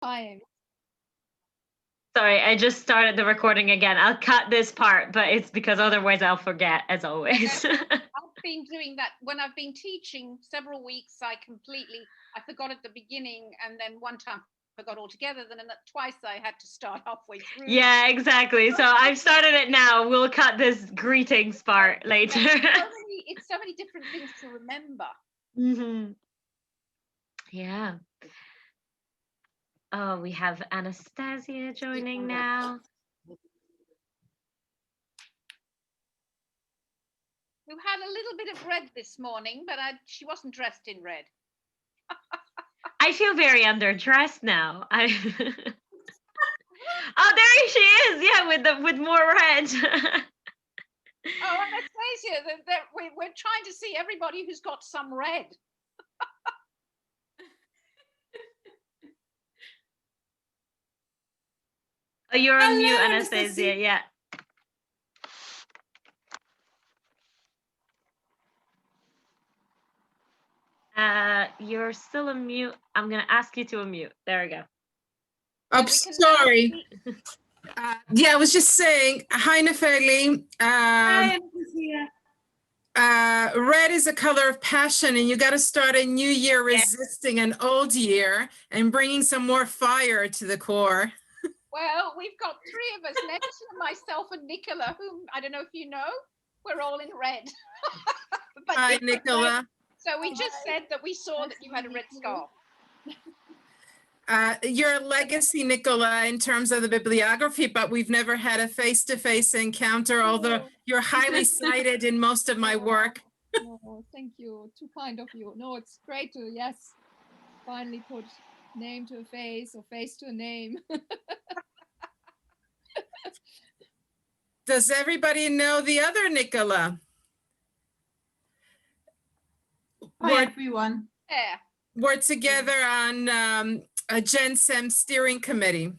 time. Sorry, I just started the recording again. I'll cut this part, but it's because otherwise I'll forget, as always. I've been doing that when I've been teaching several weeks. I forgot at the beginning, and then one time I forgot altogether. Then twice I had to start halfway through. Yeah, exactly. So I've started it now. We'll cut this greetings part later. It's so many different things to remember. Mm-hmm. Yeah. Oh, we have Anastasia joining now. We had a little bit of red this morning, but she wasn't dressed in red. I feel very underdressed now. Oh, there she is. Yeah, with more red. Oh, Anastasia, we're trying to see everybody who's got some red. Oh, you're on mute, Anastasia. Yeah. You're still on mute. I'm gonna ask you to unmute. There we go. I'm sorry. Yeah, I was just saying, hi, Nefeli. Hi, red is a color of passion, and you got to start a new year resisting an old year and bringing some more fire to the core. Well, we've got three of us, Nexia, myself, and Nicola, whom I don't know if you know. We're all in red. Hi, Nicola. So we just said that we saw that you had a red scarf. You're a legacy, Nicola, in terms of the bibliography, but we've never had a face-to-face encounter, although you're highly cited in most of my work. Oh, thank you. Too kind of you. No, it's great to, finally put name to a face or face to a name. Does everybody know the other Nicola? Hi, everyone. Yeah. We're together on a GenSem steering committee.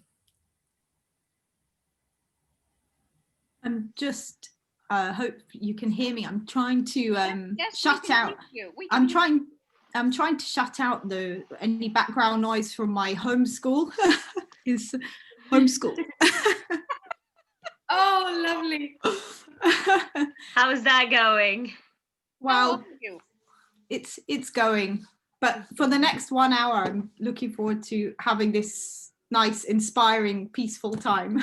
I'm just, hope you can hear me. I'm trying to shut out. I'm trying to shut out any background noise from my homeschool. Is homeschool. Oh, lovely. How's that going? Well, it's going. But for the next 1 hour, I'm looking forward to having this nice, inspiring, peaceful time.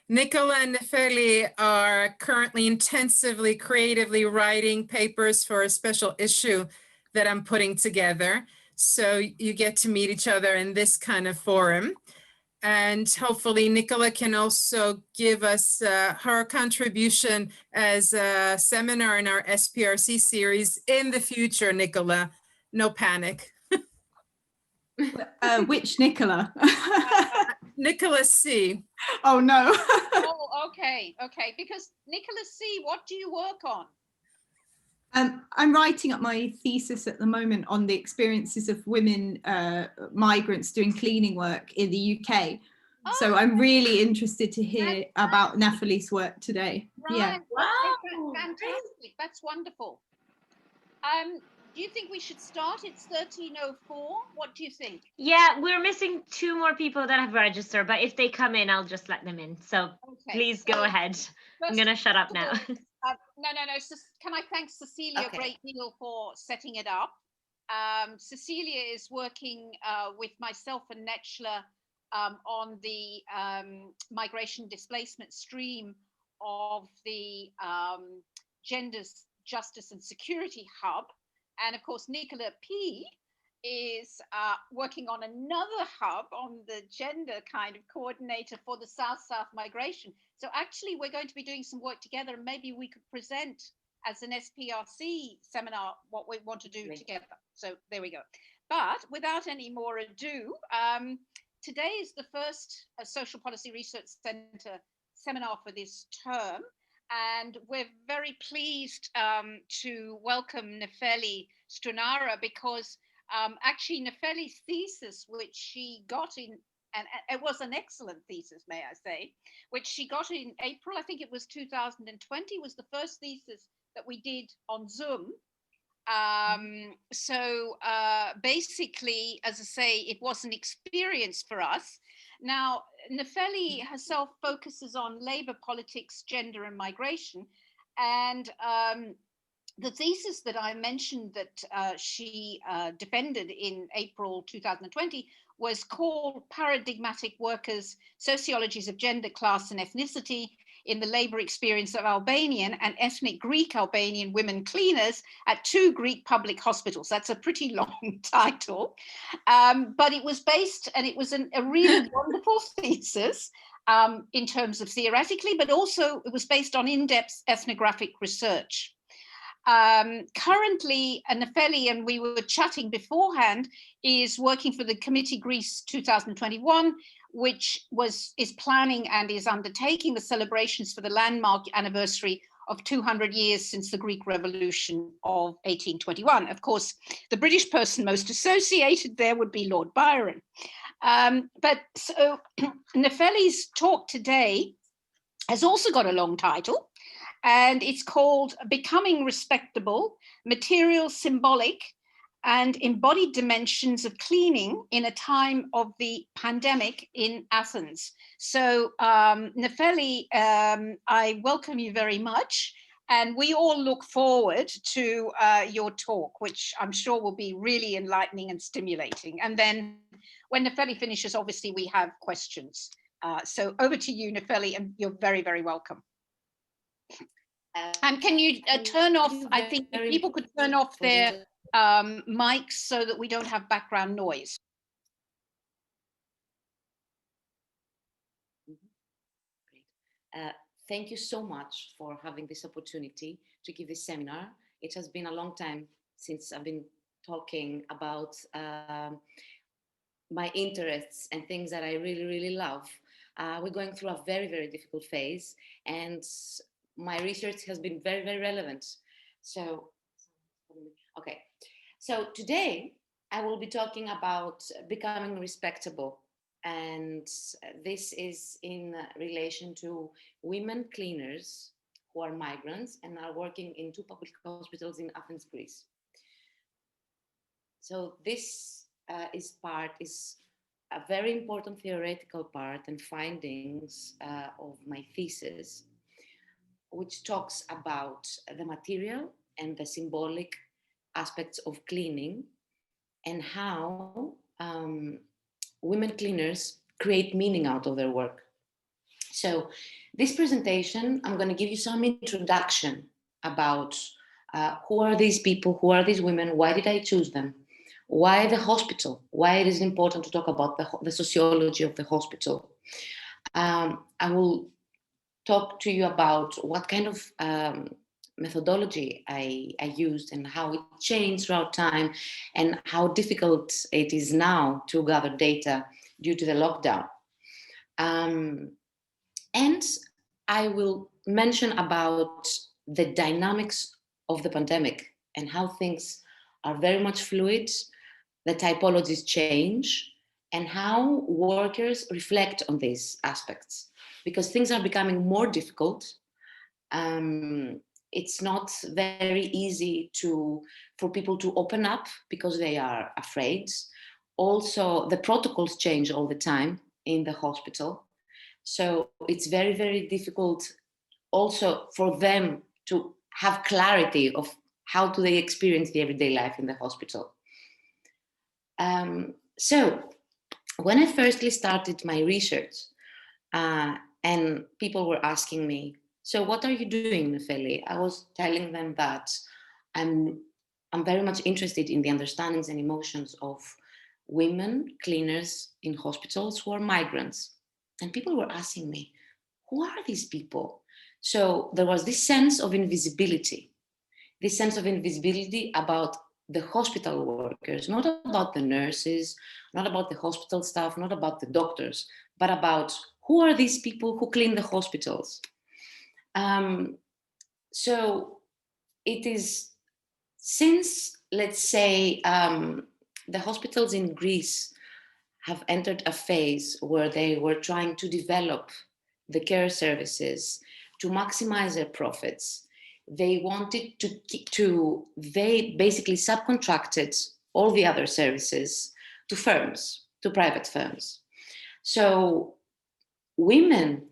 Nicola and Nefeli are currently intensively, creatively writing papers for a special issue that I'm putting together. So you get to meet each other in this kind of forum. And hopefully Nicola can also give us her contribution as a seminar in our SPRC series in the future, Nicola. No panic. Which Nicola? Nicola C. Oh, no. Oh, okay. Because Nicola C., what do you work on? I'm writing up my thesis at the moment on the experiences of women migrants doing cleaning work in the UK. Oh, so I'm really interested to hear about Nefeli's work today. Right. Yeah. Wow. Fantastic. That's wonderful. Do you think we should start? It's 13:04. What do you think? Yeah, we're missing 2 more people that have registered, but if they come in, I'll just let them in. So please go ahead. I'm going to shut up now. No. Can I thank Cecilia a great deal for setting it up? Cecilia is working with myself and Netschler on the migration displacement stream of the Genders, Justice and Security Hub. And of course, Nicola P. is working on another hub on the gender kind of coordinator for the South-South migration. So actually, we're going to be doing some work together, and maybe we could present as an SPRC seminar what we want to do together. So there we go. But without any more ado, today is the first Social Policy Research Centre seminar for this term. And we're very pleased to welcome Nefeli Stournara because actually Nefeli's thesis, which she got in, and it was an excellent thesis, may I say, which she got in April, I think it was 2020, was the first thesis that we did on Zoom. So basically, as I say, it was an experience for us. Now, Nefeli herself focuses on labor, politics, gender, and migration. And the thesis that I mentioned that she defended in April 2020 was called Paradigmatic Workers, Sociologies of Gender, Class, and Ethnicity in the Labor Experience of Albanian and Ethnic Greek Albanian Women Cleaners at 2 Greek public hospitals. That's a pretty long title, but it was based, and it was a really wonderful thesis in terms of theoretically, but also it was based on in-depth ethnographic research. Currently, Nefeli, and we were chatting beforehand, is working for the Committee Greece 2021, which is planning and is undertaking the celebrations for the landmark anniversary of 200 years since the Greek Revolution of 1821. Of course, the British person most associated there would be Lord Byron. But so Nefeli's talk today has also got a long title, and it's called Becoming Respectable, Material, Symbolic, and Embodied Dimensions of Cleaning in a Time of the Pandemic in Athens. So Nefeli, I welcome you very much. And we all look forward to your talk, which I'm sure will be really enlightening and stimulating. And then when Nefeli finishes, obviously we have questions. So over to you, Nefeli, and you're very, very welcome. And can you turn off, I think if people could turn off their mics so that we don't have background noise. Thank you so much for having this opportunity to give this seminar. It has been a long time since I've been talking about my interests and things that I really, really love. We're going through a very, very difficult phase, and my research has been very, very relevant. So, okay. So today I will be talking about becoming respectable. And this is in relation to women cleaners who are migrants and are working in 2 public hospitals in Athens, Greece. So this is a very important theoretical part and findings of my thesis, which talks about the material and the symbolic aspects of cleaning and how women cleaners create meaning out of their work. So this presentation, I'm going to give you some introduction about who are these people, who are these women, why did I choose them, why the hospital, why it is important to talk about the sociology of the hospital. I will talk to you about what kind of methodology I used and how it changed throughout time and how difficult it is now to gather data due to the lockdown. And I will mention about the dynamics of the pandemic and how things are very much fluid, the typologies change, and how workers reflect on these aspects. Because things are becoming more difficult. It's not very easy for people to open up because they are afraid. Also, the protocols change all the time in the hospital. So it's very, very difficult also for them to have clarity of how do they experience the everyday life in the hospital. So when I firstly started my research, and people were asking me, so what are you doing, Nefeli? I was telling them that I'm very much interested in the understandings and emotions of women cleaners in hospitals who are migrants. And people were asking me, who are these people? So there was this sense of invisibility about the hospital workers, not about the nurses, not about the hospital staff, not about the doctors, but about who are these people who clean the hospitals. So it is since, let's say, the hospitals in Greece have entered a phase where they were trying to develop the care services to maximize their profits. they wanted they basically subcontracted all the other services to firms, to private firms. So women,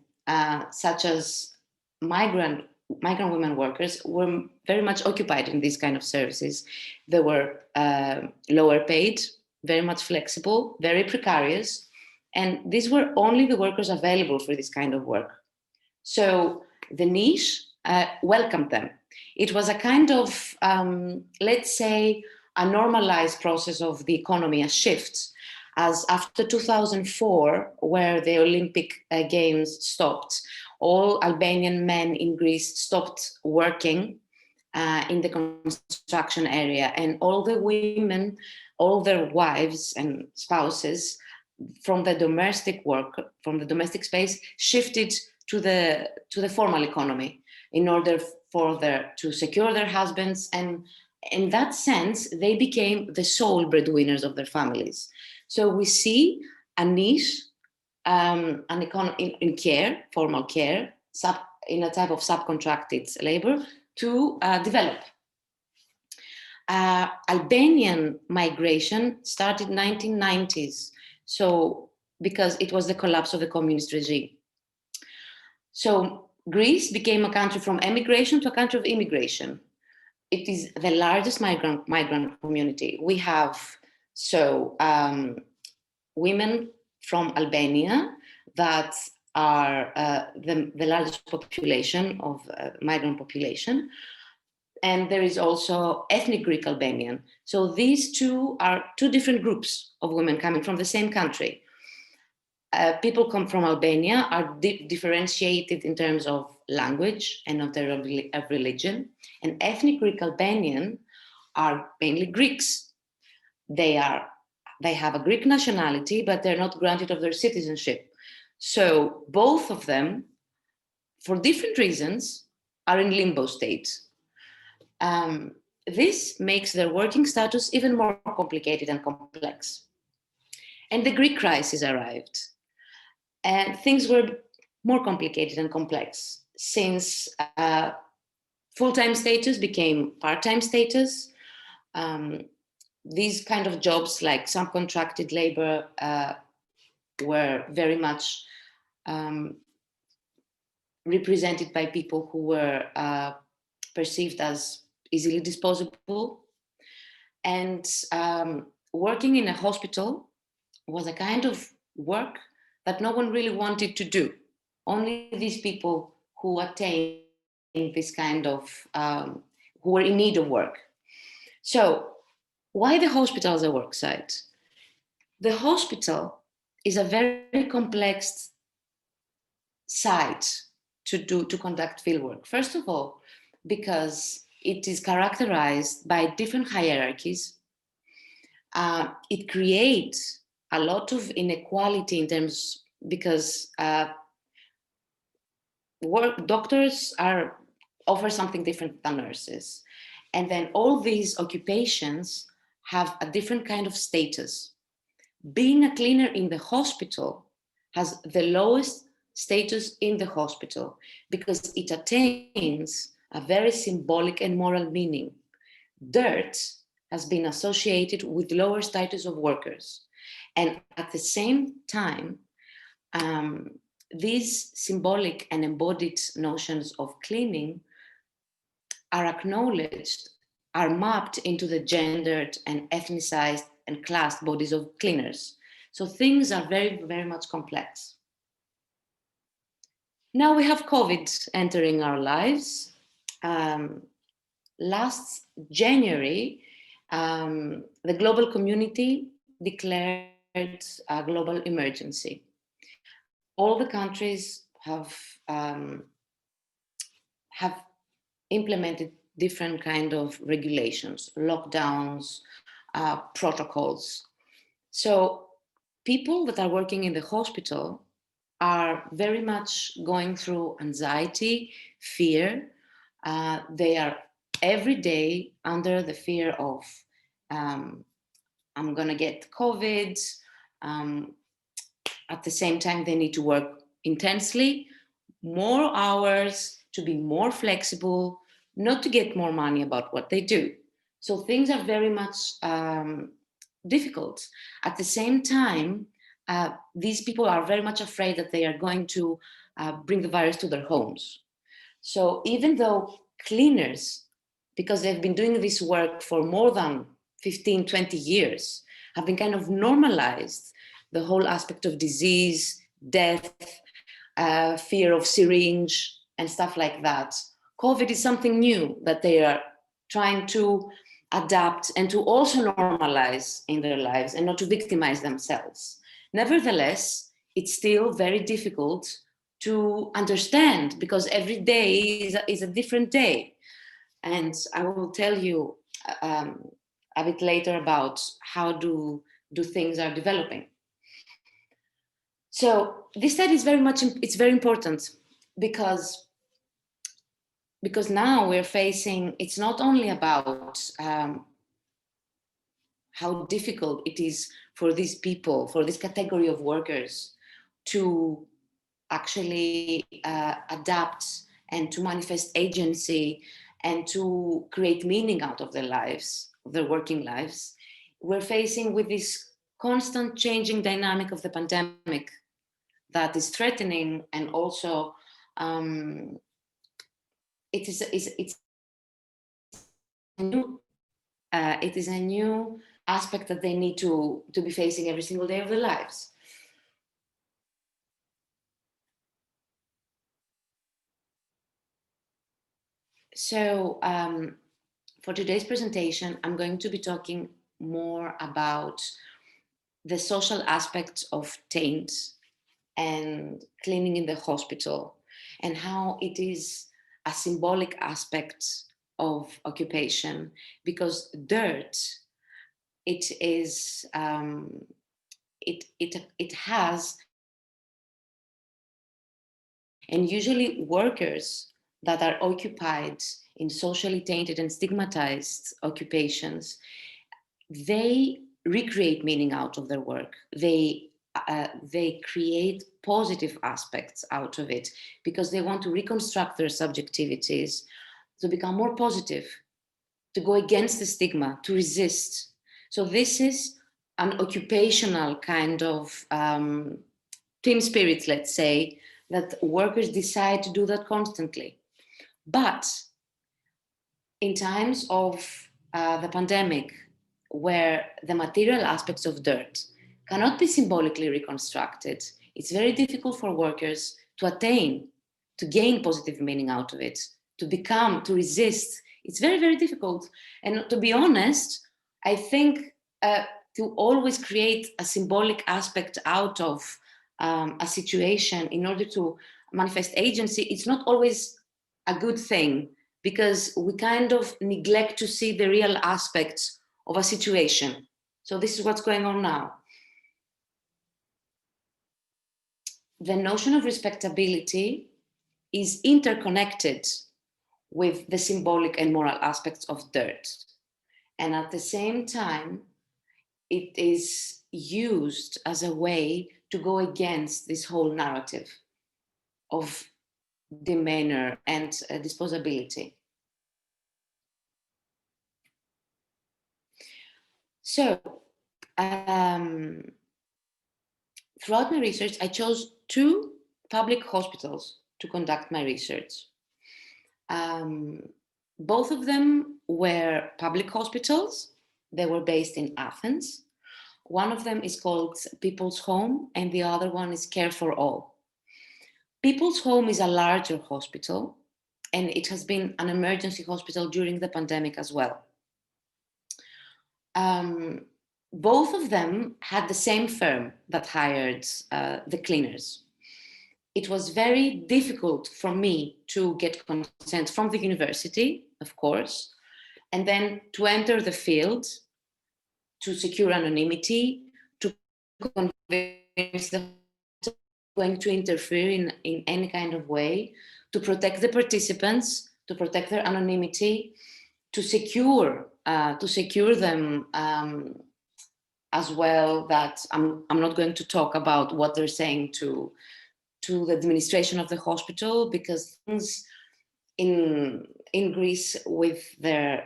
such as migrant women workers, were very much occupied in these kind of services. They were lower paid, very much flexible, very precarious, and these were only the workers available for this kind of work. So the niche welcomed them. It was a kind of, let's say, a normalized process of the economy, a shift, as after 2004, where the Olympic Games stopped, all Albanian men in Greece stopped working in the construction area, and all the women, all their wives and spouses from the domestic work, from the domestic space, shifted to the formal economy in order to secure their husbands, and in that sense they became the sole breadwinners of their families. So we see a niche in care, formal care, in a type of subcontracted labor to develop. Albanian migration started 1990s, so because it was the collapse of the communist regime. So Greece became a country from emigration to a country of immigration. It is the largest migrant community. We have women from Albania that are the largest population of migrant population. And there is also ethnic Greek Albanian. So these two are two different groups of women coming from the same country. People come from Albania are differentiated in terms of language and of their religion. And ethnic Greek Albanian are mainly Greeks. They have a Greek nationality, but they're not granted of their citizenship. So both of them, for different reasons, are in limbo state. This makes their working status even more complicated and complex. And the Greek crisis arrived. And things were more complicated and complex since full-time status became part-time status. These kind of jobs like subcontracted labor were very much represented by people who were perceived as easily disposable. And working in a hospital was a kind of work that no one really wanted to do. Only these people who attained this kind of, who were in need of work. So why the hospital as a work site? The hospital is a very complex site to conduct fieldwork. First of all, because it is characterized by different hierarchies. It creates a lot of inequality in terms, because doctors offer something different than nurses. And then all these occupations have a different kind of status. Being a cleaner in the hospital has the lowest status in the hospital because it attains a very symbolic and moral meaning. Dirt has been associated with lower status of workers. And at the same time, these symbolic and embodied notions of cleaning are acknowledged, are mapped into the gendered and ethnicized and classed bodies of cleaners. So things are very, very much complex. Now we have COVID entering our lives. Last January, the global community declared a global emergency. All the countries have implemented different kind of regulations, lockdowns, protocols. So people that are working in the hospital are very much going through anxiety, fear. They are every day under the fear of, I'm gonna get COVID. At the same time, they need to work intensely, more hours, to be more flexible, not to get more money about what they do. So things are very much difficult. At the same time, these people are very much afraid that they are going to bring the virus to their homes. So even though cleaners, because they've been doing this work for more than 15, 20 years, have been kind of normalized the whole aspect of disease, death, fear of syringe and stuff like that. COVID is something new that they are trying to adapt and to also normalize in their lives and not to victimize themselves. Nevertheless, it's still very difficult to understand because every day is a different day. And I will tell you a bit later about how do things are developing. So this study is it's very important because now we're facing, it's not only about how difficult it is for these people, for this category of workers to actually adapt and to manifest agency and to create meaning out of their lives, their working lives. We're facing with this constant changing dynamic of the pandemic that is threatening, and also it is a new aspect that they need to be facing every single day of their lives. So for today's presentation, I'm going to be talking more about the social aspects of taint and cleaning in the hospital, and how it is a symbolic aspect of occupation, because dirt, it is it has, and usually workers that are occupied in socially tainted and stigmatized occupations, they recreate meaning out of their work. They create positive aspects out of it because they want to reconstruct their subjectivities to become more positive, to go against the stigma, to resist. So this is an occupational kind of team spirit, let's say, that workers decide to do that constantly. But in times of the pandemic, where the material aspects of dirt cannot be symbolically reconstructed, it's very difficult for workers to attain, to gain positive meaning out of it, to become, to resist. It's very, very difficult. And to be honest, I think to always create a symbolic aspect out of a situation in order to manifest agency, it's not always a good thing, because we kind of neglect to see the real aspects of a situation. So this is what's going on now. The notion of respectability is interconnected with the symbolic and moral aspects of dirt. And at the same time, it is used as a way to go against this whole narrative of demeanor and disposability. So, throughout my research, I chose 2 public hospitals to conduct my research. Both of them were public hospitals. They were based in Athens. One of them is called People's Home, and the other one is Care for All. People's Home is a larger hospital, and it has been an emergency hospital during the pandemic as well. Both of them had the same firm that hired the cleaners. It was very difficult for me to get consent from the university, of course, and then to enter the field, to secure anonymity, to convince them going to interfere in any kind of way, to protect the participants, to protect their anonymity, to secure them as well, that I'm not going to talk about what they're saying to the administration of the hospital, because things in Greece with the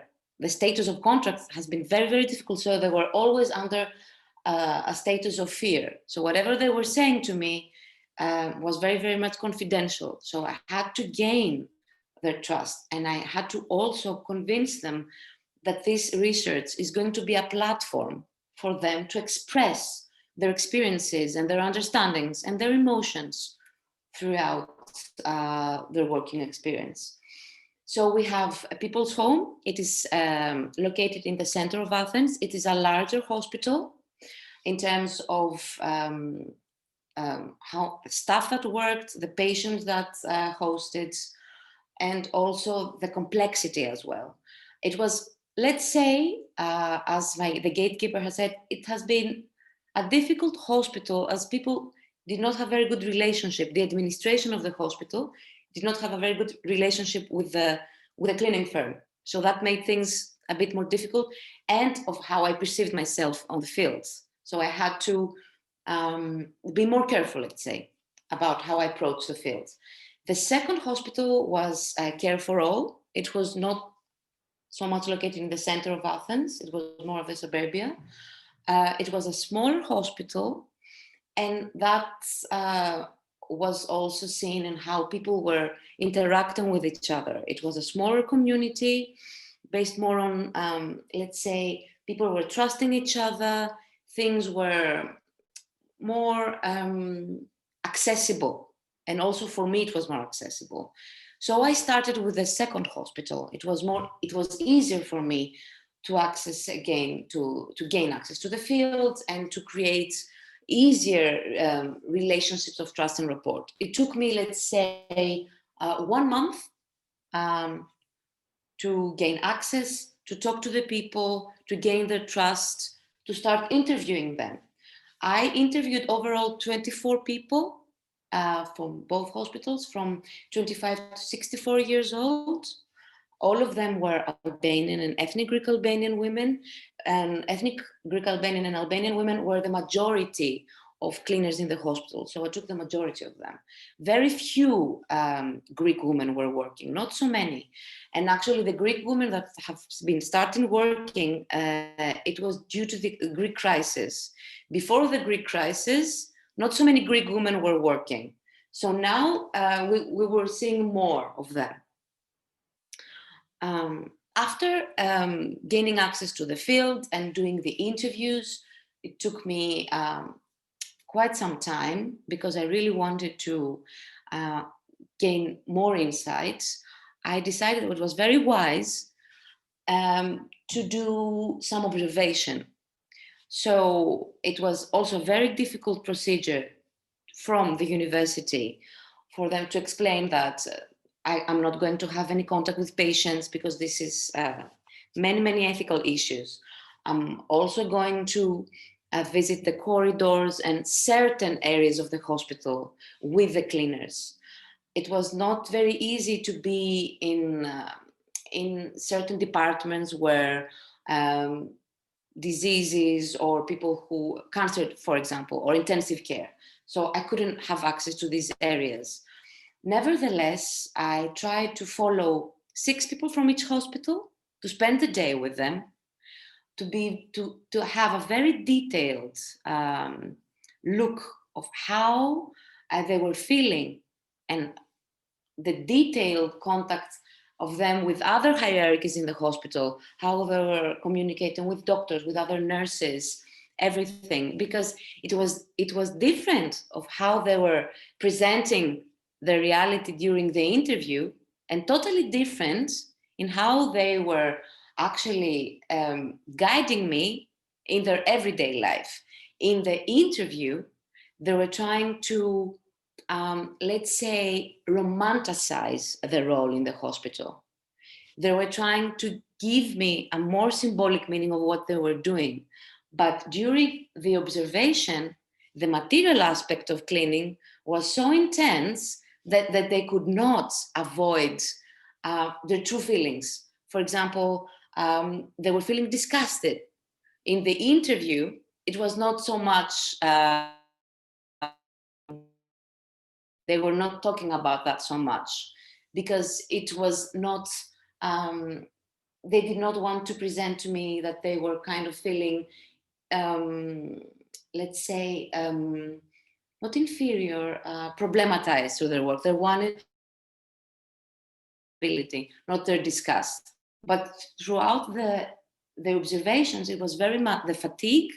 status of contracts has been very, very difficult. So they were always under a status of fear. So whatever they were saying to me was very, very much confidential. So I had to gain their trust, and I had to also convince them that this research is going to be a platform for them to express their experiences and their understandings and their emotions throughout their working experience. So we have a People's Home. It is located in the center of Athens. It is a larger hospital in terms of how staff that worked, the patients that hosted, and also the complexity as well. It was, let's say, as the gatekeeper has said, it has been a difficult hospital as people did not have a very good relationship. The administration of the hospital did not have a very good relationship with the cleaning firm. So that made things a bit more difficult, and of how I perceived myself on the fields. So I had to be more careful, let's say, about how I approach the fields. The second hospital was Care for All. It was not so much located in the center of Athens. It was more of a suburbia. It was a smaller hospital, and that was also seen in how people were interacting with each other. It was a smaller community based more on, let's say, people were trusting each other. Things were more accessible. And also for me, it was more accessible. So I started with the second hospital. It was easier for me to access again, to gain access to the fields and to create easier relationships of trust and rapport. It took me, let's say, 1 month to gain access, to talk to the people, to gain their trust, to start interviewing them. I interviewed overall 24 people from both hospitals, from 25 to 64 years old. All of them were Albanian and ethnic Greek Albanian women, and ethnic Greek Albanian and Albanian women were the majority of cleaners in the hospital. So I took the majority of them. Very few Greek women were working, not so many. And actually the Greek women that have been starting working, it was due to the Greek crisis. Before the Greek crisis, not so many Greek women were working. So now we were seeing more of them. After gaining access to the field and doing the interviews, it took me quite some time because I really wanted to gain more insights. I decided it was very wise to do some observation. So it was also a very difficult procedure from the university for them to explain that I'm not going to have any contact with patients because this is many ethical issues. I'm also going to visit the corridors and certain areas of the hospital with the cleaners. It was not very easy to be in certain departments where diseases or people who cancer, for example, or intensive care. So I couldn't have access to these areas. Nevertheless, I tried to follow 6 people from each hospital, to spend the day with them, to have a very detailed look of how they were feeling and the detailed contact of them with other hierarchies in the hospital, how they were communicating with doctors, with other nurses, everything, because it was different of how they were presenting the reality during the interview, and totally different in how they were actually guiding me in their everyday life. In the interview, they were trying to, let's say, romanticize the role in the hospital. They were trying to give me a more symbolic meaning of what they were doing. But during the observation, the material aspect of cleaning was so intense that they could not avoid their true feelings. For example, they were feeling disgusted. In the interview, it was not so much, they were not talking about that so much, because it was not They did not want to present to me that they were kind of feeling, let's say, not inferior, problematized through their work. They wanted ability, not their disgust. But throughout the observations, it was very much the fatigue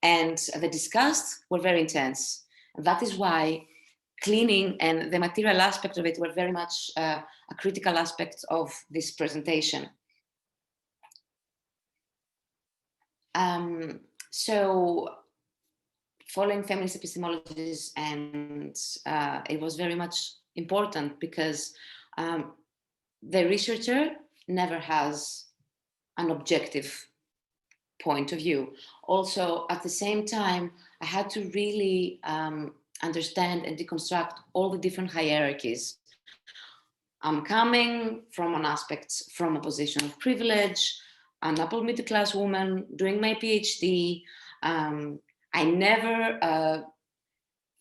and the disgust were very intense. And that is why cleaning and the material aspect of it were very much a critical aspect of this presentation. So following feminist epistemologies, and it was very much important because the researcher never has an objective point of view. Also, at the same time, I had to really understand and deconstruct all the different hierarchies. I'm coming from an aspect, from a position of privilege, an upper middle class woman doing my PhD. I never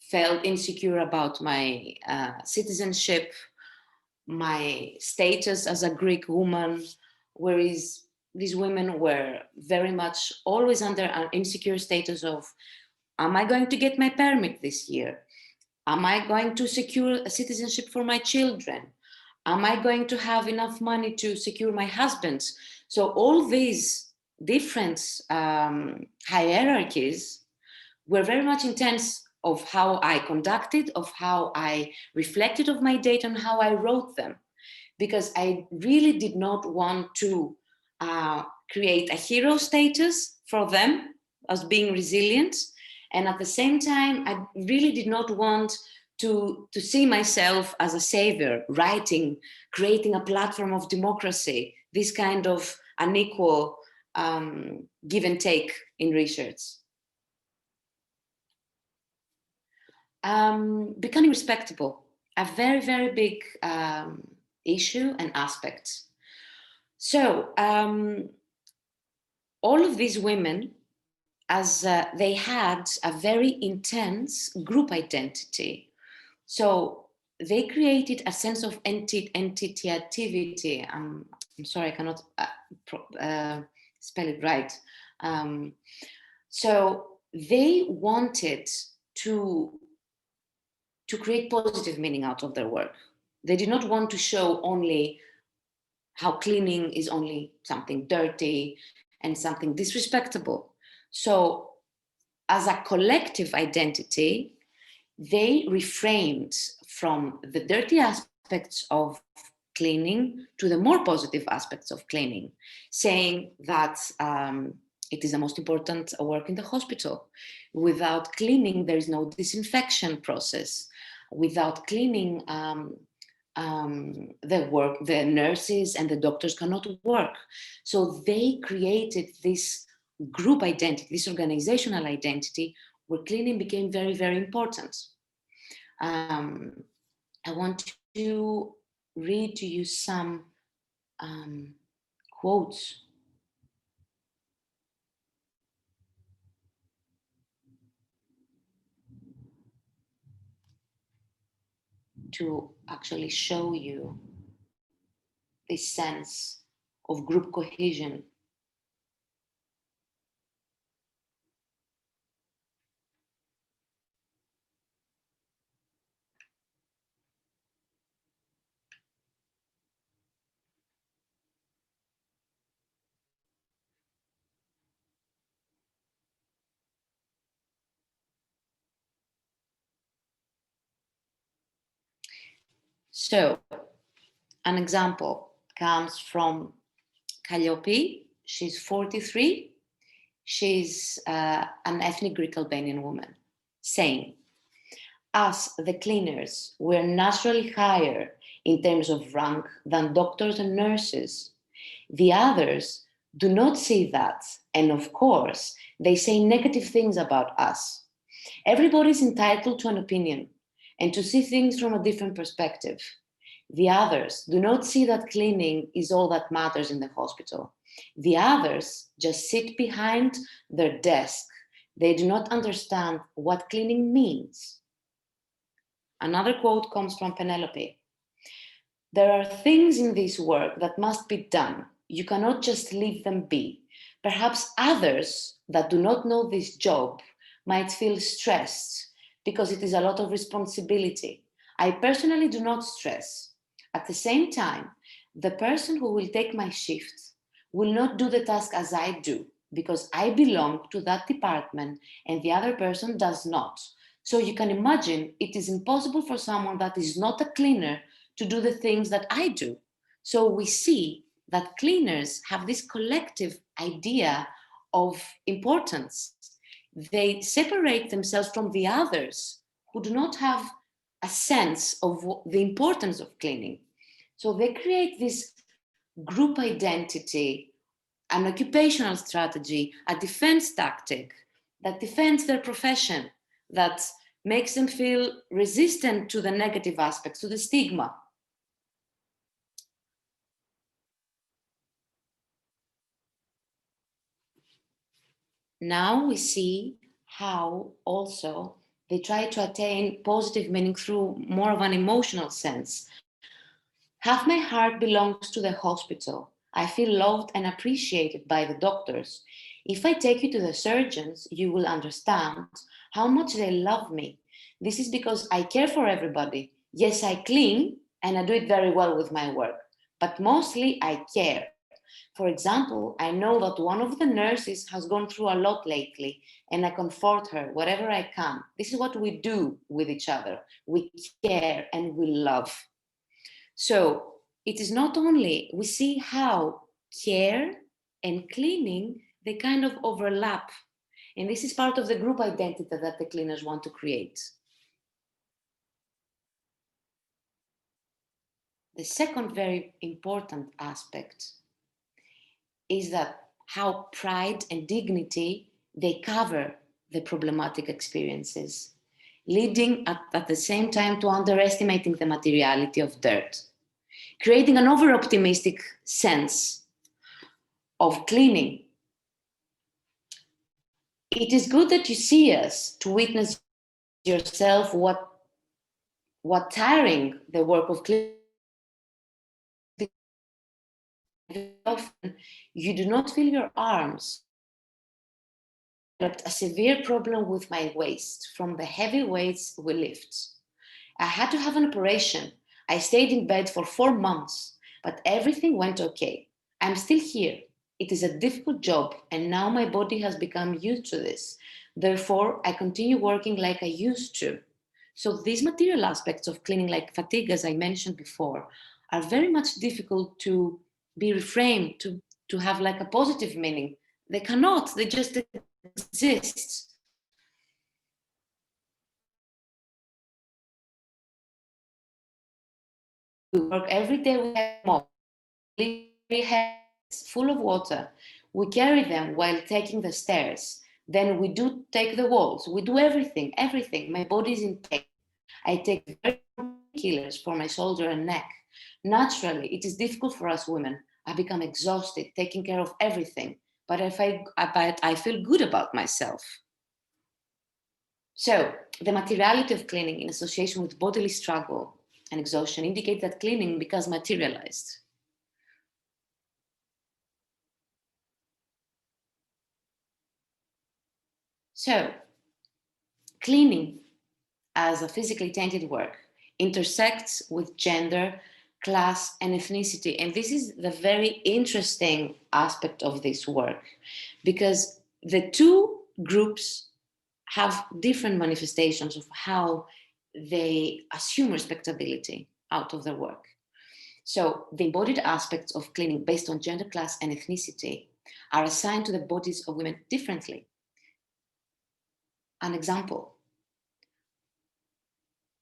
felt insecure about my citizenship, my status as a Greek woman, whereas these women were very much always under an insecure status of, am I going to get my permit this year? Am I going to secure a citizenship for my children? Am I going to have enough money to secure my husband? So all these different hierarchies were very much intense of how I conducted, of how I reflected of my data and how I wrote them. Because I really did not want to create a hero status for them as being resilient. And at the same time, I really did not want to see myself as a savior, writing, creating a platform of democracy, this kind of unequal give and take in research. Becoming respectable, a very, very big issue and aspect. So all of these women, as they had a very intense group identity. So they created a sense of entitativity. I'm sorry, I cannot spell it right. So they wanted to create positive meaning out of their work. They did not want to show only how cleaning is only something dirty and something disrespectable. So as a collective identity, they reframed from the dirty aspects of cleaning to the more positive aspects of cleaning, saying that it is the most important work in the hospital. Without cleaning, there is no disinfection process. Without cleaning, the nurses and the doctors cannot work. So they created this group identity, this organizational identity, where cleaning became very, very important. I want to read to you some quotes. To actually show you this sense of group cohesion. So, an example comes from Calliope. She's 43. She's an ethnic Greek Albanian woman, saying, "Us, the cleaners, we're naturally higher in terms of rank than doctors and nurses. The others do not see that, and of course, they say negative things about us. Everybody's entitled to an opinion and to see things from a different perspective. The others do not see that cleaning is all that matters in the hospital. The others just sit behind their desk. They do not understand what cleaning means." Another quote comes from Penelope. there are things in this work that must be done. You cannot just leave them be. Perhaps others that do not know this job might feel stressed because it is a lot of responsibility. I personally do not stress. At the same time, the person who will take my shift will not do the task as I do because I belong to that department and the other person does not. So you can imagine it is impossible for someone that is not a cleaner to do the things that I do. So we see that cleaners have this collective idea of importance. They separate themselves from the others who do not have a sense of the importance of cleaning. So they create this group identity, an occupational strategy, a defense tactic that defends their profession, that makes them feel resistant to the negative aspects, to the stigma. Now we see how also they try to attain positive meaning through more of an emotional sense. Half my heart belongs to the hospital. I feel loved and appreciated by the doctors. If I take you to the surgeons, you will understand how much they love me. This is because I care for everybody. Yes, I clean and I do it very well with my work, but mostly I care. For example, I know that one of the nurses has gone through a lot lately and I comfort her wherever I can. This is what we do with each other. We care and we love. So it is not only, we see how care and cleaning, they kind of overlap. And this is part of the group identity that the cleaners want to create. The second very important aspect is that how pride and dignity, they cover the problematic experiences, leading at the same time to underestimating the materiality of dirt, creating an over-optimistic sense of cleaning. It is good that you see us to witness yourself what tiring the work of cleaning. Often you do not feel your arms. I developed a severe problem with my waist from the heavy weights we lift. I had to have an operation. I stayed in bed for 4 months, but everything went okay. I'm still here. It is a difficult job, and now my body has become used to this. Therefore, I continue working like I used to. So these material aspects of cleaning, like fatigue, as I mentioned before, are very much difficult to be reframed, to have like a positive meaning. They cannot, they just exist. We work every day with mops, full of water. We carry them while taking the stairs. Then we do take the walls. We do everything. My body is in pain. I take very killers for my shoulder and neck. Naturally, it is difficult for us women. I become exhausted taking care of everything, but I feel good about myself. So the materiality of cleaning in association with bodily struggle and exhaustion indicate that cleaning becomes materialized. So cleaning as a physically tainted work intersects with gender, class, and ethnicity. And this is the very interesting aspect of this work, because the two groups have different manifestations of how they assume respectability out of their work. So the embodied aspects of cleaning based on gender, class, and ethnicity are assigned to the bodies of women differently. An example: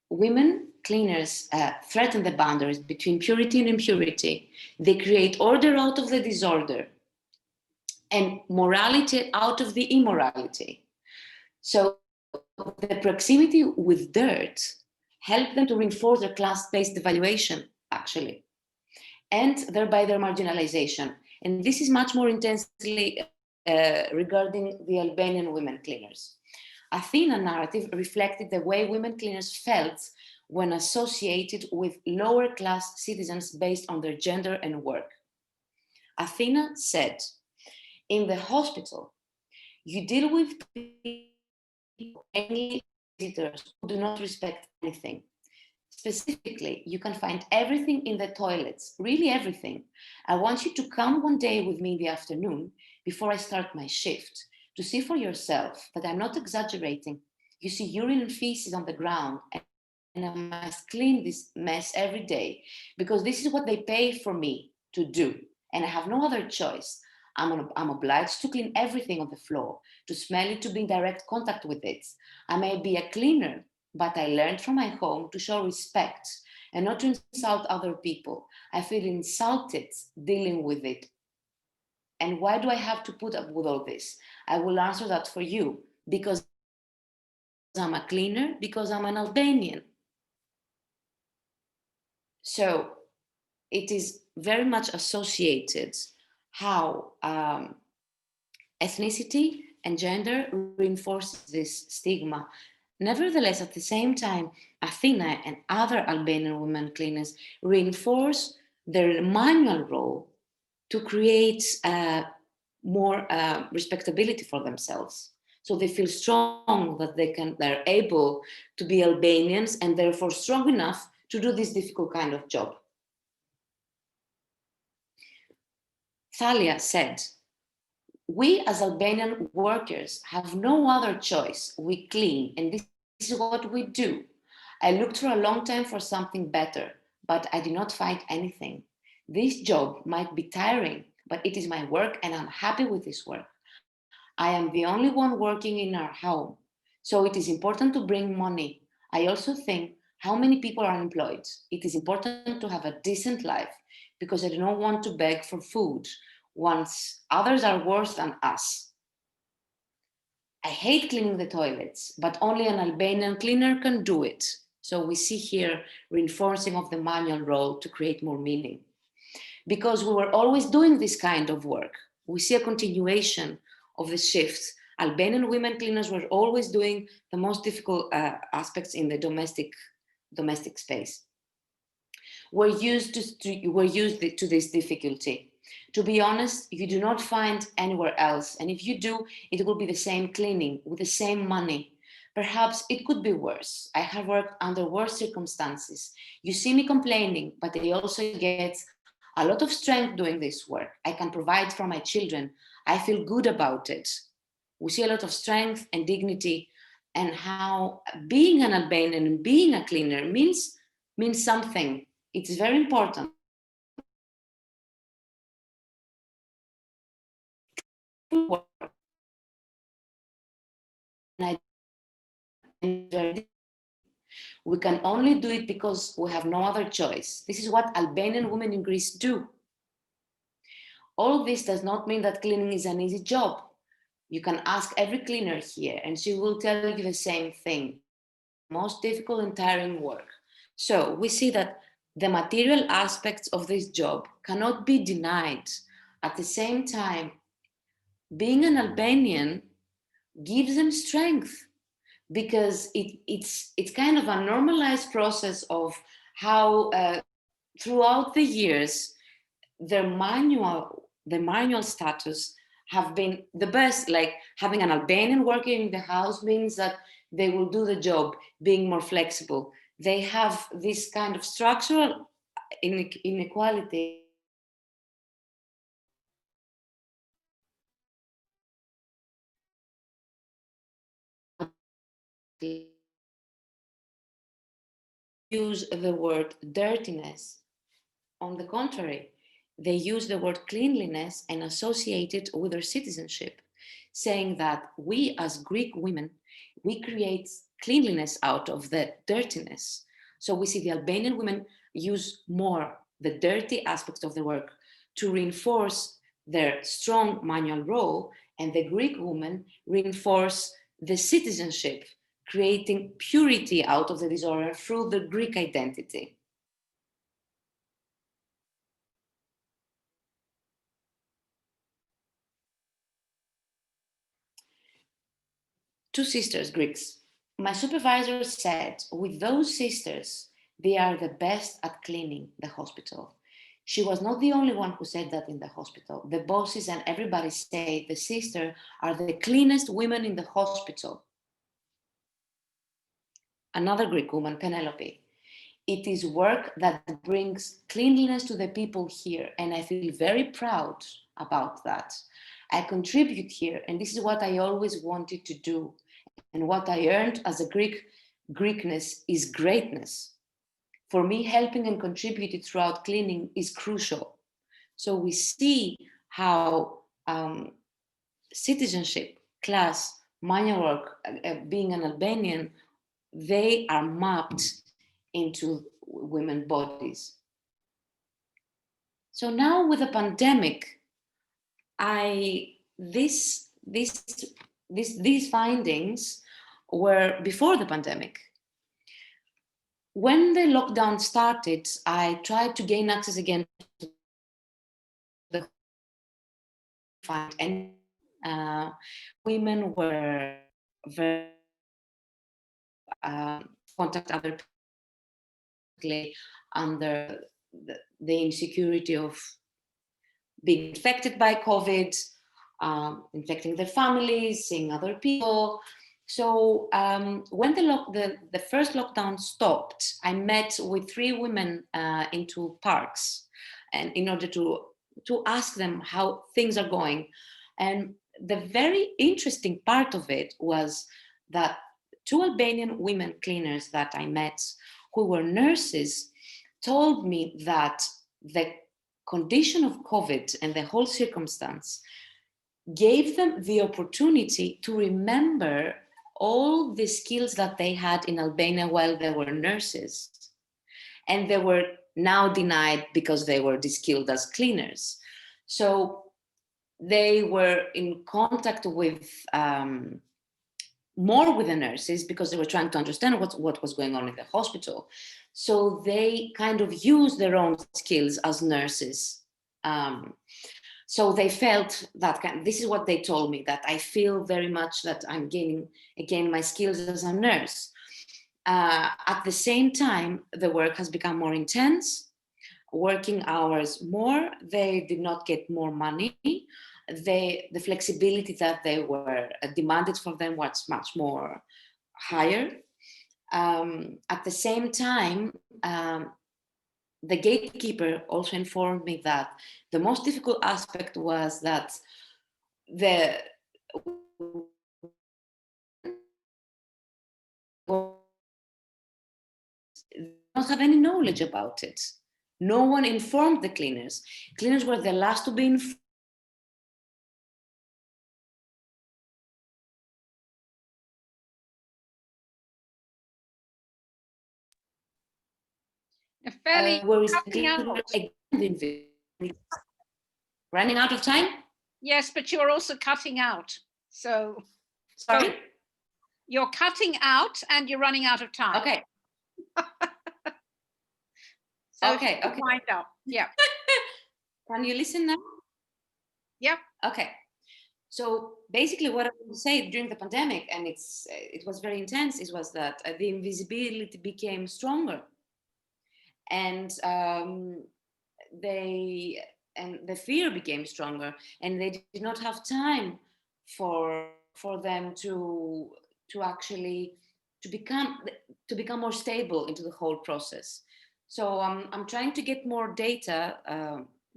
women cleaners threaten the boundaries between purity and impurity. They create order out of the disorder and morality out of the immorality. So the proximity with dirt helped them to reinforce their class-based evaluation, actually, and thereby their marginalization. And this is much more intensely regarding the Albanian women cleaners. Athena narrative reflected the way women cleaners felt when associated with lower class citizens based on their gender and work. Athena said, in the hospital, you deal with people, any visitors who do not respect anything. Specifically, you can find everything in the toilets, really everything. I want you to come one day with me in the afternoon before I start my shift to see for yourself that I'm not exaggerating. You see urine and feces on the ground, and I must clean this mess every day because this is what they pay for me to do, and I have no other choice. I'm obliged to clean everything on the floor, to smell it, to be in direct contact with it. I may be a cleaner, but I learned from my home to show respect and not to insult other people. I feel insulted dealing with it. And why do I have to put up with all this? I will answer that for you. Because I'm a cleaner, because I'm an Albanian. So it is very much associated how ethnicity and gender reinforces this stigma. Nevertheless, at the same time, Athena and other Albanian women cleaners reinforce their manual role to create more respectability for themselves. So they feel strong that they're able to be Albanians and therefore strong enough to do this difficult kind of job. Thalia said, we as Albanian workers have no other choice. We clean, and this is what we do. I looked for a long time for something better, but I did not find anything. This job might be tiring, but it is my work and I'm happy with this work. I am the only one working in our home, so it is important to bring money. I also think how many people are employed. It is important to have a decent life because I do not want to beg for food once others are worse than us. I hate cleaning the toilets, but only an Albanian cleaner can do it. So we see here reinforcing of the manual role to create more meaning. Because we were always doing this kind of work, we see a continuation of the shifts. Albanian women cleaners were always doing the most difficult aspects in the domestic space. We're used to this difficulty. To be honest, you do not find anywhere else. And if you do, it will be the same cleaning with the same money. Perhaps it could be worse. I have worked under worse circumstances. You see me complaining, but I also get a lot of strength doing this work. I can provide for my children. I feel good about it. We see a lot of strength and dignity and how being an Albanian and being a cleaner means something. It's very important. We can only do it because we have no other choice. This is what Albanian women in Greece do. All this does not mean that cleaning is an easy job. You can ask every cleaner here and she will tell you the same thing. Most difficult and tiring work. So we see that the material aspects of this job cannot be denied. At the same time, being an Albanian gives them strength because it's kind of a normalized process of how throughout the years the manual status have been the best. Like having an Albanian working in the house means that they will do the job being more flexible. They have this kind of structural inequality. Use the word dirtiness. On the contrary, they use the word cleanliness and associate it with their citizenship, saying that we as Greek women, we create cleanliness out of the dirtiness. So we see the Albanian women use more the dirty aspects of the work to reinforce their strong manual role, and the Greek women reinforce the citizenship, creating purity out of the disorder through the Greek identity. Two sisters, Greeks, my supervisor said, with those sisters, they are the best at cleaning the hospital. She was not the only one who said that in the hospital. The bosses and everybody say the sisters are the cleanest women in the hospital. Another Greek woman, Penelope. It is work that brings cleanliness to the people here, and I feel very proud about that. I contribute here, and this is what I always wanted to do. And what I earned as a Greekness is greatness. For me, helping and contributing throughout cleaning is crucial. So we see how citizenship, class, manual work, being an Albanian, they are mapped into women's bodies. So now with the pandemic, these findings were before the pandemic. When the lockdown started, I tried to gain access again to the find, and women were very contact other people under the insecurity of being infected by COVID, infecting their families, seeing other people. So when the first lockdown stopped, I met with 3 women into parks, and in order to ask them how things are going. And the very interesting part of it was that 2 Albanian women cleaners that I met, who were nurses, told me that the condition of COVID and the whole circumstance gave them the opportunity to remember all the skills that they had in Albania while they were nurses. And they were now denied because they were de-skilled as cleaners. So they were in contact with more with the nurses because they were trying to understand what was going on in the hospital. So they kind of used their own skills as nurses. So they felt that this is what they told me, that I feel very much that I'm gaining again my skills as a nurse. At the same time, the work has become more intense, working hours more, they did not get more money. The flexibility that they were demanded from them was much more higher. At the same time, the gatekeeper also informed me that the most difficult aspect was that they don't have any knowledge about it. No one informed the cleaners. Cleaners were the last to be informed. Running out of time? Yes, but you're also cutting out. So sorry? You're cutting out and you're running out of time. Okay. So okay. Wind up. Yeah. Can you listen now? Yep. Okay. So basically what I want to say during the pandemic, and it was very intense, was that the invisibility became stronger. And the fear became stronger, and they did not have time for them to actually become more stable into the whole process. So I'm trying to get more data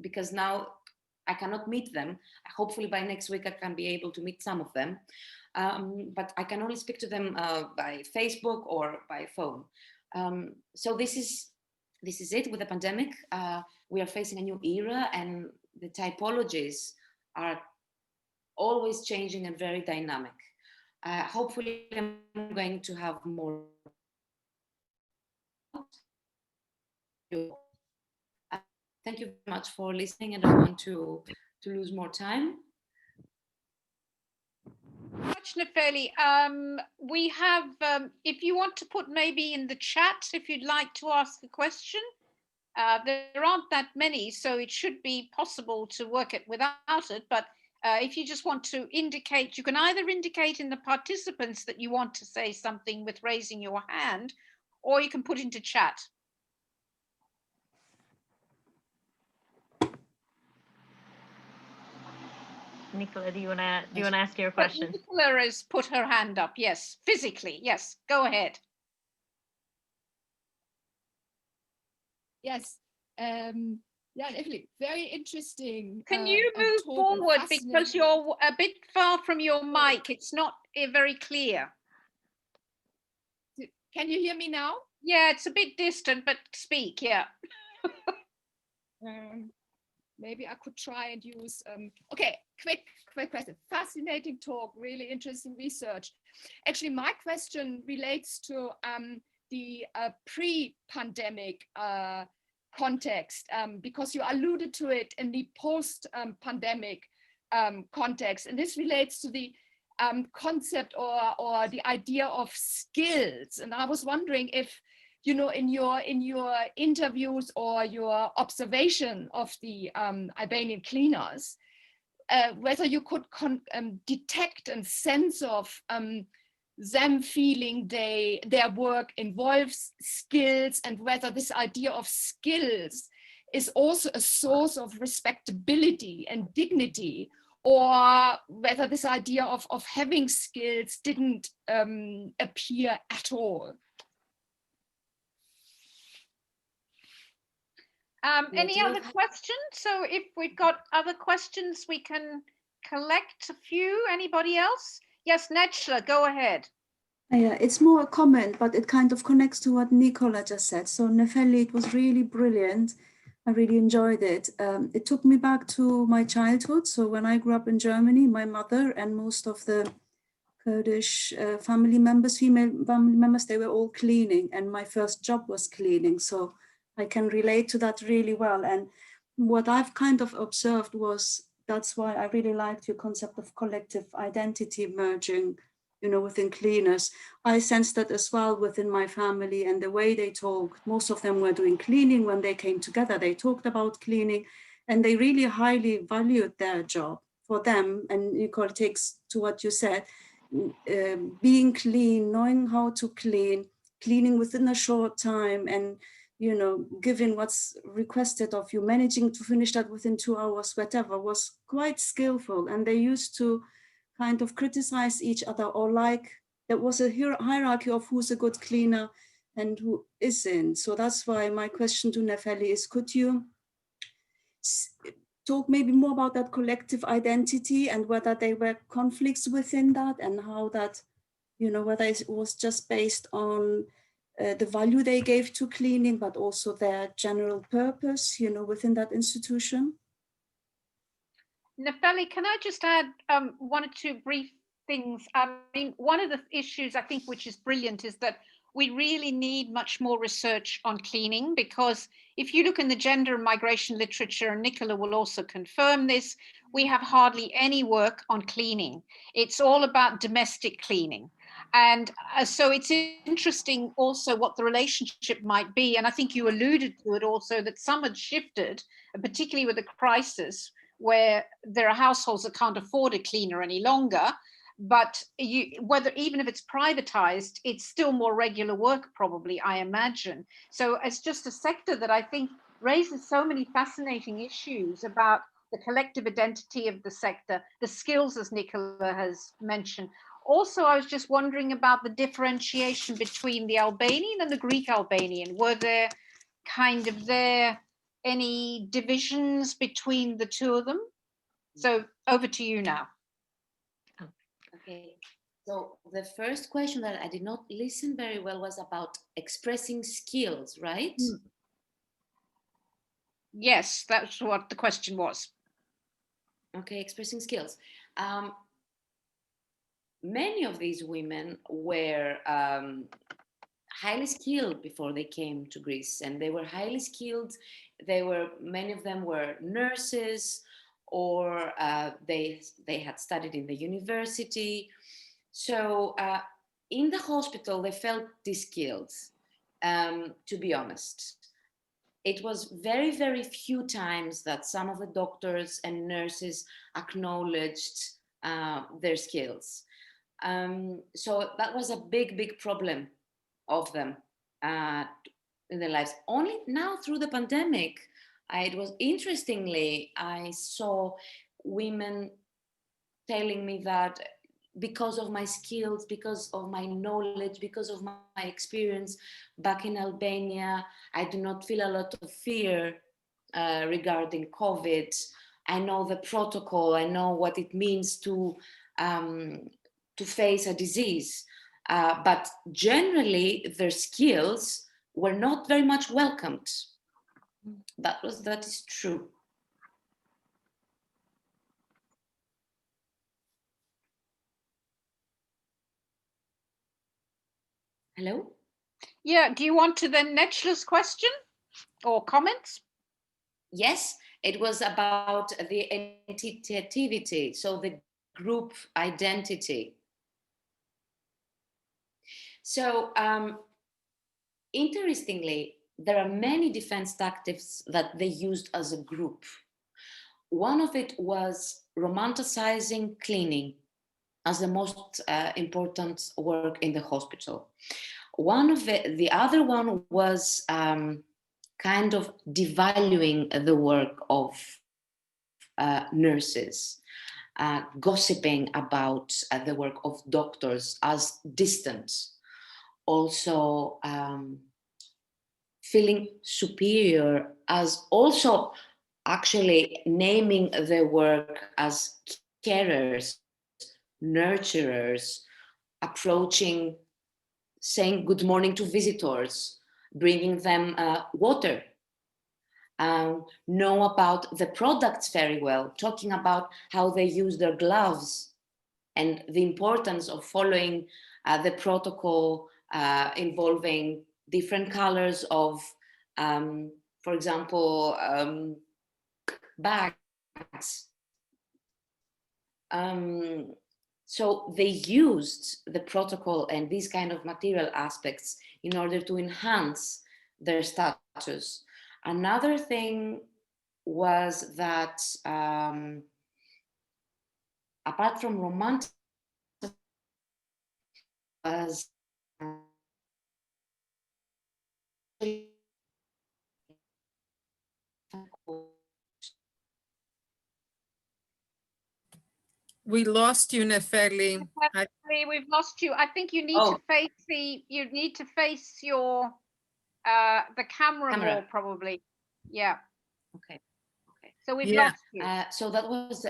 because now I cannot meet them. Hopefully by next week I can be able to meet some of them, but I can only speak to them by Facebook or by phone. So this is it with the pandemic. We are facing a new era, and the typologies are always changing and very dynamic. Hopefully I'm going to have more. Thank you very much for listening, and I don't want to lose more time. Much, Nefeli. We have, if you want to put maybe in the chat, if you'd like to ask a question, there aren't that many, so it should be possible to work it without it. But If you just want to indicate, you can either indicate in the participants that you want to say something with raising your hand, or you can put into chat. Nicola, do you wanna ask your question? Nicola has put her hand up. Yes, physically. Yes, go ahead. Yes. Yeah, Nefeli, very interesting. Can you move forward because you're a bit far from your mic? It's not very clear. Can you hear me now? Yeah, it's a bit distant, but speak. Yeah. Maybe I could try and use. Okay, quick question. Fascinating talk, really interesting research. Actually, my question relates to the pre-pandemic context, because you alluded to it in the post-pandemic context, and this relates to the concept or the idea of skills. And I was wondering if, you know, in your interviews or your observation of the Albanian cleaners, whether you could detect a sense of them feeling their work involves skills, and whether this idea of skills is also a source of respectability and dignity, or whether this idea of having skills didn't appear at all. Any other questions? So if we've got other questions, we can collect a few. Anybody else? Yes, Nechla, go ahead. Yeah, it's more a comment, but it kind of connects to what Nicola just said. So Nefeli, it was really brilliant. I really enjoyed it. It took me back to my childhood. So when I grew up in Germany, my mother and most of the Kurdish family members, female family members, they were all cleaning, and my first job was cleaning. So I can relate to that really well. And what I've kind of observed was, that's why I really liked your concept of collective identity merging, you know, within cleaners. I sensed that as well within my family, and the way they talked. Most of them were doing cleaning when they came together. They talked about cleaning, and they really highly valued their job. For them, and Nicole takes to what you said, being clean, knowing how to clean, cleaning within a short time, and, you know, given what's requested of you, managing to finish that within 2 hours, whatever, was quite skillful. And they used to kind of criticize each other, or like there was a hierarchy of who's a good cleaner and who isn't. So that's why my question to Nefeli is, could you talk maybe more about that collective identity and whether there were conflicts within that, and how that, you know, whether it was just based on the value they gave to cleaning, but also their general purpose, you know, within that institution? Nefeli, can I just add one or two brief things? I mean, one of the issues I think which is brilliant is that we really need much more research on cleaning, because if you look in the gender and migration literature, and Nicola will also confirm this, we have hardly any work on cleaning. It's all about domestic cleaning. And so it's interesting also what the relationship might be. And I think you alluded to it also, that some had shifted, particularly with the crisis, where there are households that can't afford a cleaner any longer. But whether, even if it's privatized, it's still more regular work, probably, I imagine. So it's just a sector that I think raises so many fascinating issues about the collective identity of the sector, the skills, as Nicola has mentioned. Also, I was just wondering about the differentiation between the Albanian and the Greek Albanian. Were there any divisions between the two of them? So over to you now. Okay, so the first question that I did not listen very well was about expressing skills, right? Yes, that's what the question was. Okay, expressing skills. Many of these women were highly skilled before they came to Greece, and they were highly skilled. Many of them were nurses, or they had studied in the university. So in the hospital, they felt de-skilled, to be honest. it was very, very few times that some of the doctors and nurses acknowledged their skills. So that was a big, big problem of them in their lives. Only now through the pandemic, it was interestingly, I saw women telling me that because of my skills, because of my knowledge, because of my experience back in Albania, I do not feel a lot of fear regarding COVID. I know the protocol, I know what it means to face a disease. But generally, their skills were not very much welcomed. That is true. Hello? Yeah, do you want to then Necla's question or comments? Yes, it was about the entitativity, so the group identity. So interestingly, there are many defense tactics that they used as a group. One of it was romanticizing cleaning as the most important work in the hospital. The other one was kind of devaluing the work of nurses, gossiping about the work of doctors as distant, also feeling superior, as also actually naming their work as carers, nurturers, approaching, saying good morning to visitors, bringing them water, know about the products very well, talking about how they use their gloves and the importance of following the protocol involving different colors of, for example, bags. So they used the protocol and these kind of material aspects in order to enhance their status. Another thing was that apart from romantic, was we lost you, Nefeli. We've lost you. I think you need to face your the camera more probably. Yeah. Okay. So we've lost you. So that was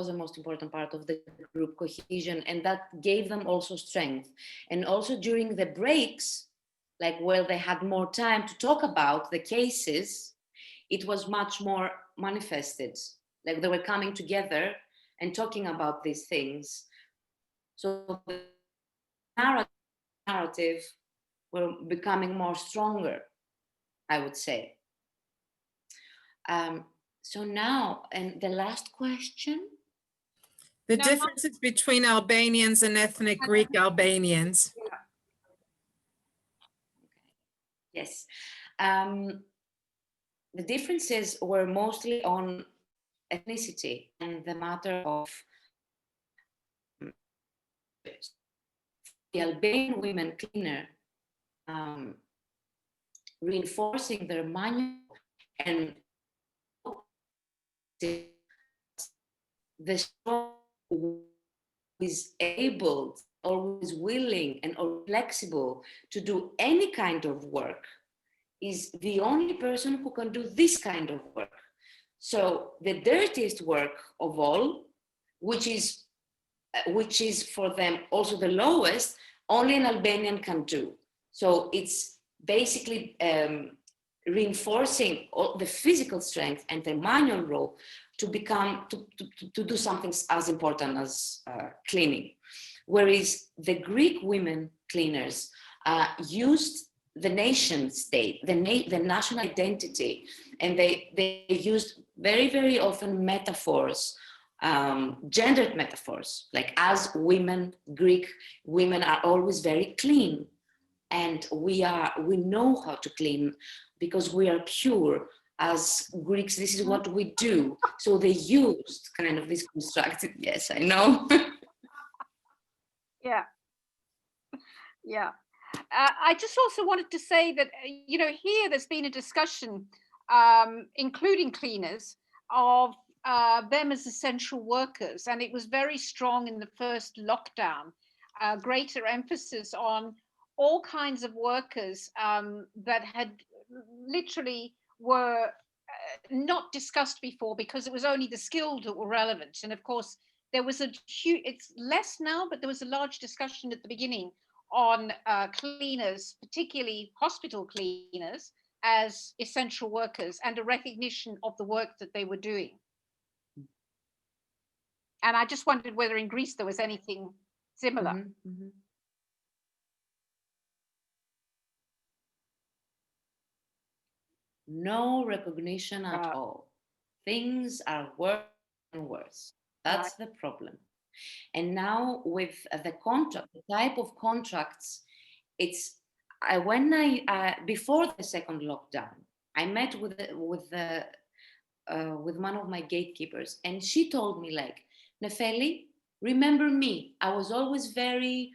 the most important part of the group cohesion, and that gave them also strength. And also during the breaks, like where they had more time to talk about the cases, it was much more manifested. Like they were coming together and talking about these things. So the narrative were becoming more stronger, I would say. So now, and the last question? The differences between Albanians and ethnic Greek Albanians. Yeah. Yes. The differences were mostly on ethnicity and the matter of the Albanian women cleaner reinforcing their manual and the strong is able, always willing and flexible to do any kind of work is the only person who can do this kind of work. So the dirtiest work of all, which is for them also the lowest, only an Albanian can do. So it's basically reinforcing all the physical strength and the manual role to do something as important as cleaning. Whereas the Greek women cleaners used the nation state, the national identity, and they used very, very often metaphors, gendered metaphors, like as women, Greek women are always very clean, and we know how to clean. because we are pure. As Greeks, this is what we do. So they used kind of this constructed, yes, I know. Yeah. Yeah. I just also wanted to say that, you know, here there's been a discussion, including cleaners, of them as essential workers. And it was very strong in the first lockdown, greater emphasis on all kinds of workers that had literally were not discussed before because it was only the skilled that were relevant. And of course, there was a huge, it's less now, but there was a large discussion at the beginning on cleaners, particularly hospital cleaners, as essential workers and a recognition of the work that they were doing. And I just wondered whether in Greece there was anything similar. Mm-hmm, mm-hmm. No recognition at all. Things are worse and worse. That's the problem. And now with the contract, the type of contracts, it's before the second lockdown, I met with one of my gatekeepers, and she told me, like, Nefeli, remember me. I was always very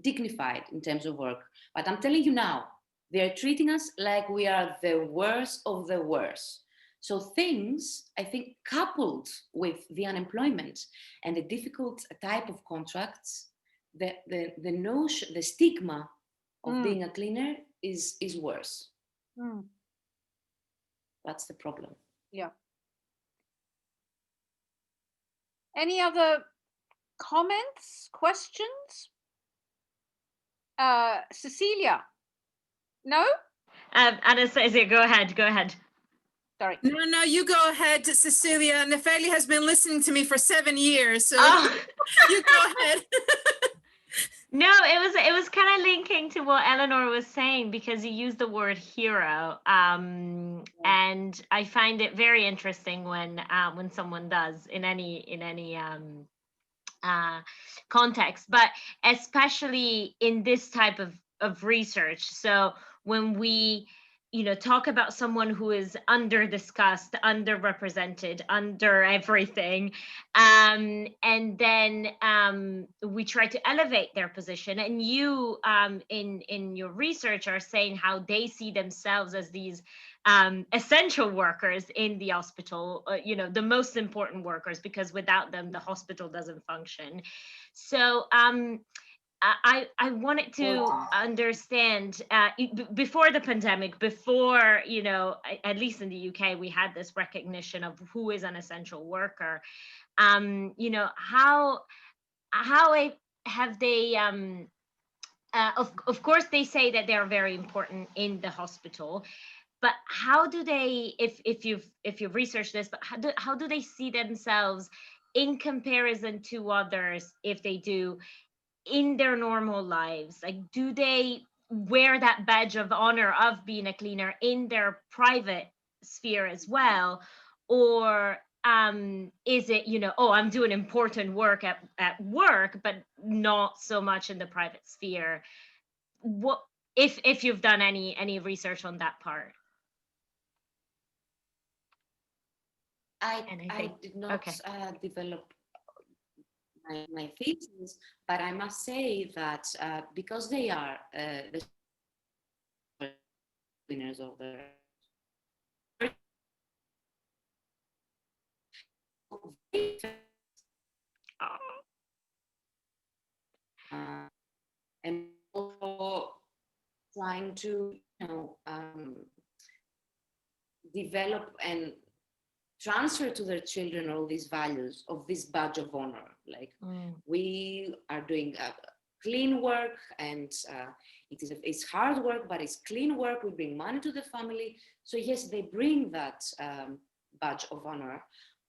dignified in terms of work, but I'm telling you now, they're treating us like we are the worst of the worst. So things, I think, coupled with the unemployment and the difficult type of contracts, the notion, the stigma of being a cleaner is worse. That's the problem. Yeah. Any other comments, questions? Cecilia? No? Anastasia, go ahead. Sorry. No, you go ahead, Cecilia. Nefeli has been listening to me for 7 years, so you go ahead. No, it was kind of linking to what Eleanor was saying, because you used the word hero, and I find it very interesting when someone does in any context, but especially in this type of research. So when we talk about someone who is under discussed, underrepresented, under everything, and then we try to elevate their position, and you in your research are saying how they see themselves as these essential workers in the hospital, the most important workers, because without them the hospital doesn't function. So I wanted to understand, before the pandemic, before, at least in the UK, we had this recognition of who is an essential worker. How have they, of course, they say that they're very important in the hospital, but how do they, if you've researched this, but how do they see themselves in comparison to others, if they do, in their normal lives? Like, do they wear that badge of honor of being a cleaner in their private sphere as well? Or is it, I'm doing important work at work, but not so much in the private sphere? What if you've done any research on that part? I did not develop my thesis, but I must say that because they are the winners of the and also trying to develop and transfer to their children all these values of this badge of honor. Like, we are doing clean work, and it's hard work, but it's clean work. We bring money to the family. So yes, they bring that badge of honor.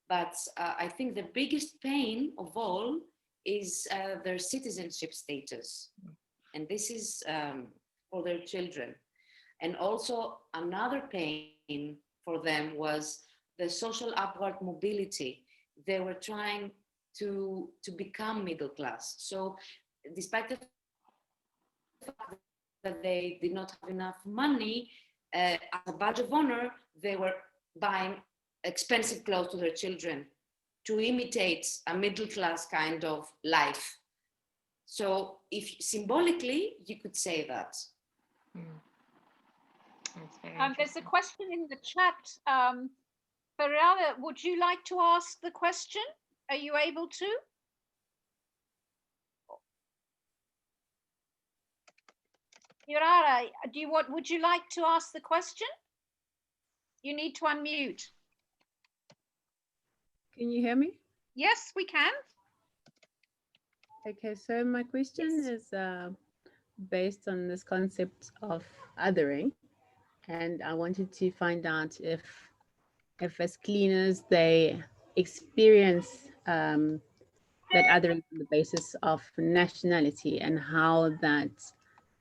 But I think the biggest pain of all is their citizenship status. And this is for their children. And also another pain for them was the social upward mobility. They were trying to become middle class. So despite the fact that that they did not have enough money, as a badge of honor, they were buying expensive clothes to their children to imitate a middle class kind of life. So if symbolically, you could say that. That's very there's a question in the chat. Ferrara, would you like to ask the question? Are you able to? Ferrara, would you like to ask the question? You need to unmute. Can you hear me? Yes, we can. Okay, so my question is based on this concept of othering, and I wanted to find out if as cleaners they experience that othering on the basis of nationality and how that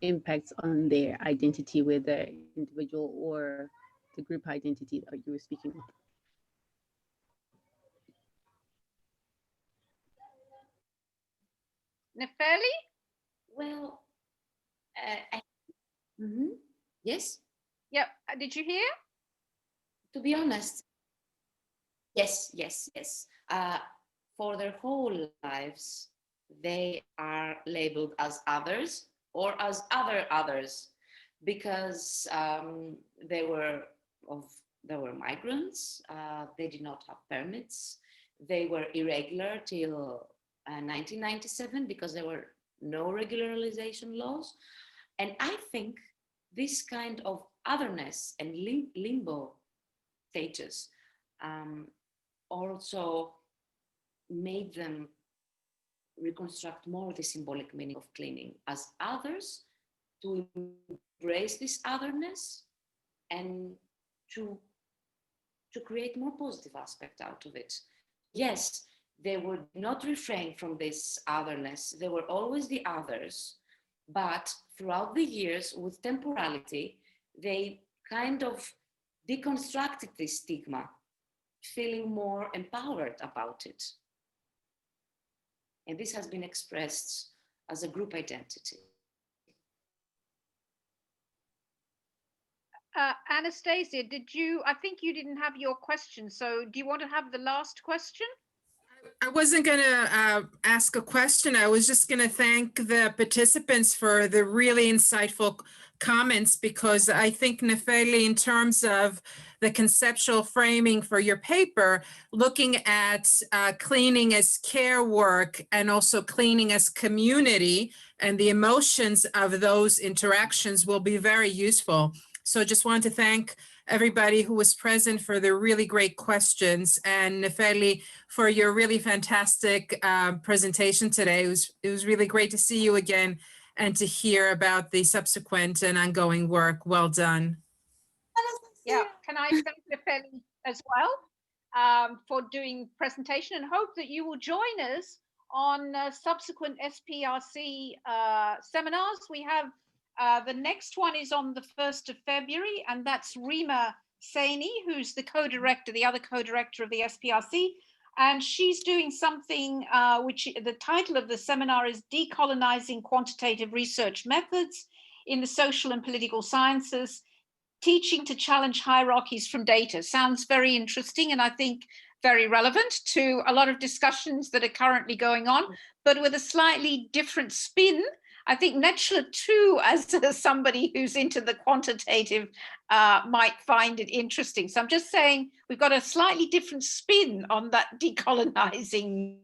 impacts on their identity, whether individual or the group identity that you were speaking of. Nefeli? Well, yes. Yep. Did you hear? To be honest, yes. For their whole lives, they are labeled as others or as others, because they were migrants. They did not have permits. They were irregular till 1997 because there were no regularization laws. And I think this kind of otherness and limbo status also made them reconstruct more the symbolic meaning of cleaning as others, to embrace this otherness and to create more positive aspect out of it. Yes, they would not refrain from this otherness. They were always the others, but throughout the years, with temporality, they kind of deconstructed this stigma, feeling more empowered about it. And this has been expressed as a group identity. Anastasia, I think you didn't have your question, so do you want to have the last question? I wasn't going to ask a question. I was just going to thank the participants for the really insightful comments, because I think, Nefeli, in terms of the conceptual framing for your paper, looking at cleaning as care work and also cleaning as community and the emotions of those interactions will be very useful. So just wanted to thank everybody who was present for the really great questions, and Nefeli for your really fantastic presentation today. It was really great to see you again and to hear about the subsequent and ongoing work. Well done. Yeah, can I thank Nefeli as well for doing presentation, and hope that you will join us on subsequent SPRC seminars. We have the next one is on the 1st of February, and that's Rima Saini, who's the co-director, the other co-director of the SPRC. And she's doing something which the title of the seminar is Decolonizing Quantitative Research Methods in the Social and Political Sciences, Teaching to Challenge Hierarchies from Data. Sounds very interesting, and I think very relevant to a lot of discussions that are currently going on, but with a slightly different spin. I think Netschler too, as somebody who's into the quantitative, might find it interesting. So I'm just saying we've got a slightly different spin on that decolonizing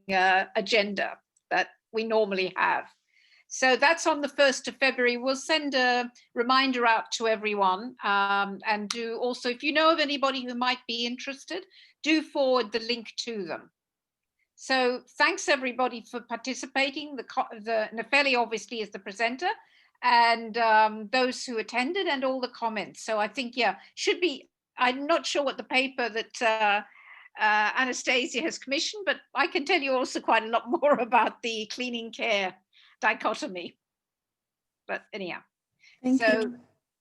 agenda that we normally have. So that's on the 1st of February. We'll send a reminder out to everyone, and do also, if you know of anybody who might be interested, do forward the link to them. So thanks everybody for participating. The Nefeli obviously is the presenter, and those who attended, and all the comments. So I think, yeah, should be, I'm not sure what the paper that Anastasia has commissioned, but I can tell you also quite a lot more about the cleaning care dichotomy. But anyhow, Thank you.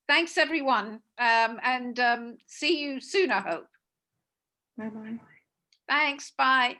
Thanks everyone, and see you soon, I hope. Bye-bye. Thanks, bye.